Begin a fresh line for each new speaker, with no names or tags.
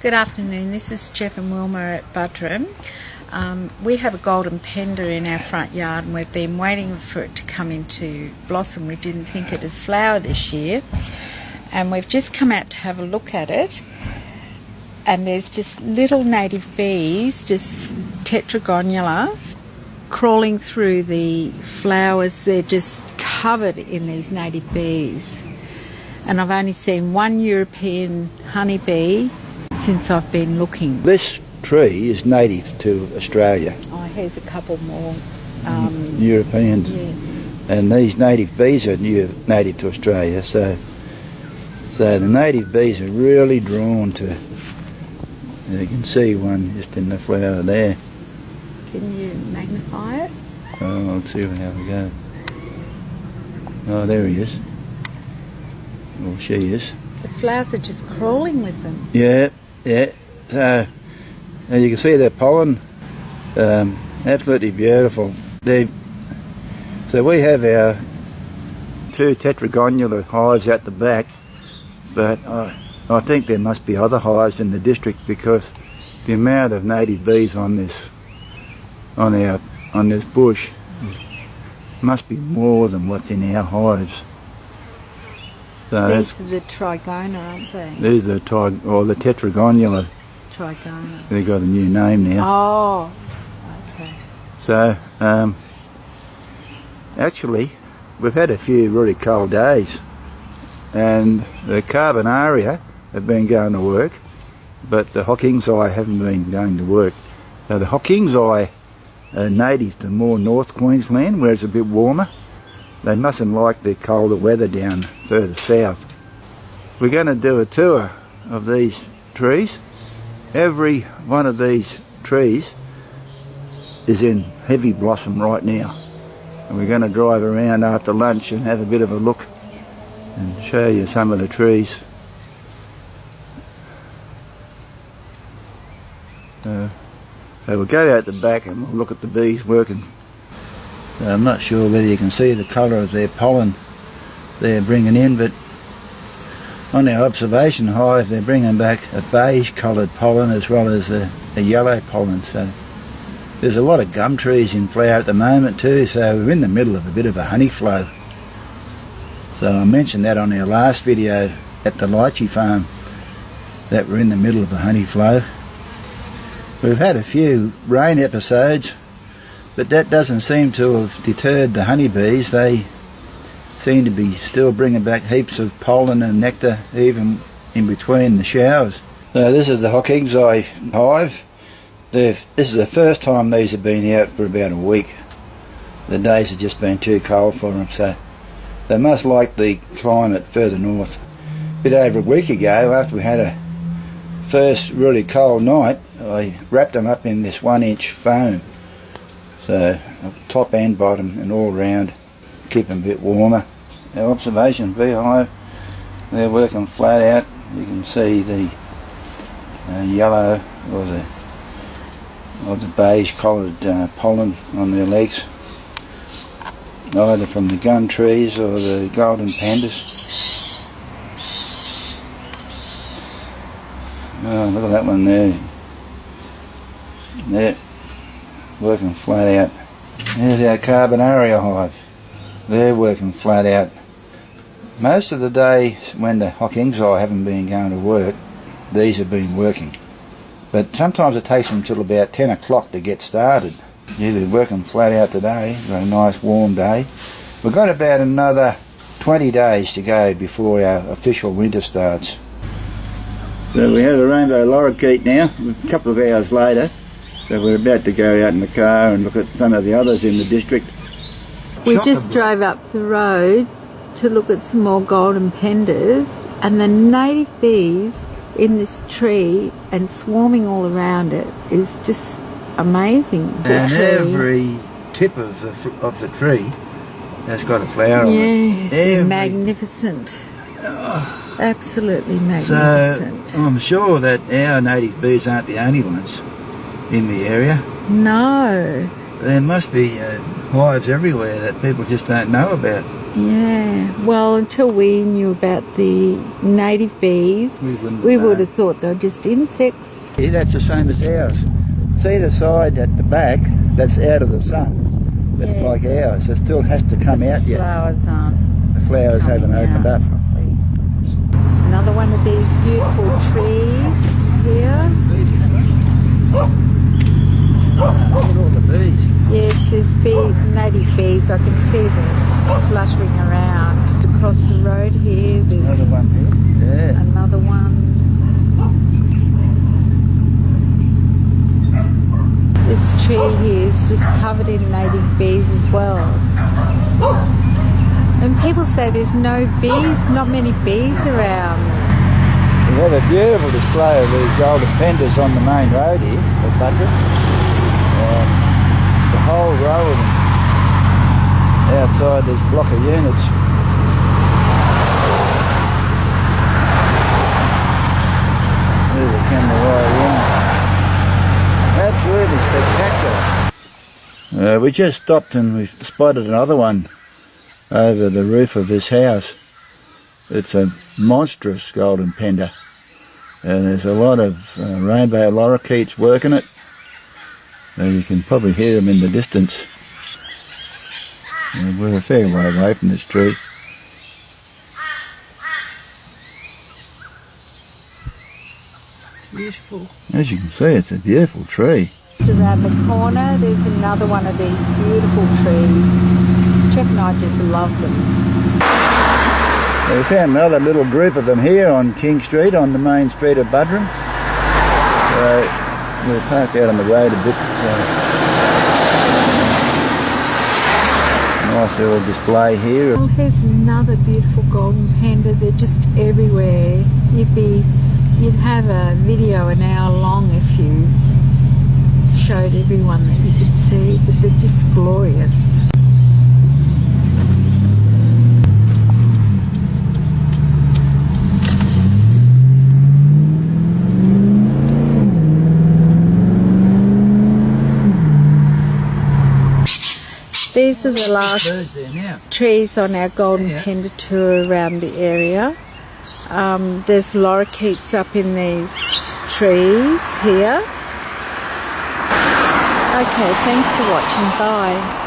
Good afternoon, this is Jeff and Wilma at Budrum. We have a golden pender in our front yard and we've been waiting for it to come into blossom. We didn't think it'd flower this year, and we've just come out to have a look at it, and there's just little native bees, just tetragonula, crawling through the flowers. They're just covered in these native bees, and I've only seen one European honeybee since I've been looking.
This tree is native to Australia.
Oh, here's a couple more.
Europeans.
Yeah.
And these native bees are native to Australia, so the native bees are really drawn to. You can see one just in the flower there.
Can you magnify it?
Oh, let's see how we go. Oh, there he is. Or she is.
The flowers are just crawling with them.
Yeah. So you can see the pollen, absolutely beautiful. So we have our two tetragonula hives at the back, but I think there must be other hives in the district because the amount of native bees on this bush must be more than what's in our hives. So
these are the trigona, aren't they?
These are the tetragonula.
Trigona.
They've got a new name now.
Oh, okay.
So, actually, we've had a few really cold days, and the carbonaria have been going to work, but the Hockingsi haven't been going to work. So the Hockingsi are native to more North Queensland, where it's a bit warmer. They mustn't like the colder weather down further south. We're going to do a tour of these trees. Every one of these trees is in heavy blossom right now. And we're going to drive around after lunch and have a bit of a look and show you some of the trees. So we'll go out the back and we'll look at the bees working. I'm not sure whether you can see the colour of their pollen they're bringing in, but on our observation hive they're bringing back a beige coloured pollen as well as a yellow pollen. So there's a lot of gum trees in flower at the moment too, so we're in the middle of a bit of a honey flow. So I mentioned that on our last video at the lychee farm, that we're in the middle of a honey flow. We've had a few rain episodes, but that doesn't seem to have deterred the honeybees. They seem to be still bringing back heaps of pollen and nectar even in between the showers. So this is the Hockingsi hive. This is the first time these have been out for about a week. The days have just been too cold for them, so they must like the climate further north. A bit over a week ago, after we had a first really cold night, I wrapped them up in this 1-inch foam. So top and bottom and all round, keep them a bit warmer. Our observation beehive, they're working flat out. You can see the yellow or the beige coloured pollen on their legs, either from the gum trees or the golden pandas. Oh, look at that one there. There. Working flat out. There's our carbonaria hive. They're working flat out. Most of the day when the Hockingsi haven't been going to work, these have been working. But sometimes it takes them till about 10 o'clock to get started. Yeah, they're working flat out today. Got a nice warm day. We've got about another 20 days to go before our official winter starts. So we have a rainbow lorikeet now, a couple of hours later. So we're about to go out in the car and look at some of the others in the district.
We just drove up the road to look at some more golden penders, and the native bees in this tree and swarming all around it is just amazing.
And every tip of the tree has got a flower on it.
Yeah, magnificent. Absolutely magnificent.
So I'm sure that our native bees aren't the only ones in the area.
No,
There must be hives everywhere that people just don't know about.
Yeah, well, until we knew about the native bees, we would have thought they were just insects.
Yeah, that's the same as ours. See the side at the back, that's out of the sun. That's
Yes.
like ours. It still has to come out yet.
Flowers aren't.
The flowers haven't
coming
opened
out
up.
properly. It's another one of these beautiful trees here.
Look at all the bees.
Yes, there's native bees. I can see them fluttering around. Across the road here, there's
Another one here. Yeah.
another one. This tree here is just covered in native bees as well. And people say there's no bees, not many bees around.
We have a beautiful display of these golden penders on the main road here at Budrum. The whole row of them. Outside this block of units. There's a camera right around. Absolutely spectacular. We just stopped and we spotted another one over the roof of this house. It's a monstrous golden pender. And there's a lot of rainbow lorikeets working it. You can probably hear them in the distance. We're a fair way away from this tree.
Beautiful.
As you can see, it's a beautiful tree.
Around the corner, there's another one of these beautiful trees. Jeff and I just love them.
We found another little group of them here on King Street, on the main street of Budrum. We're parked out on the road a bit. Nice little display here.
Well, here's another beautiful golden panda. They're just everywhere. You'd have a video an hour long if you showed everyone that you could see, but they're just glorious. These are the last trees on our golden panda tour around the area. There's lorikeets up in these trees here. Okay, thanks for watching. Bye.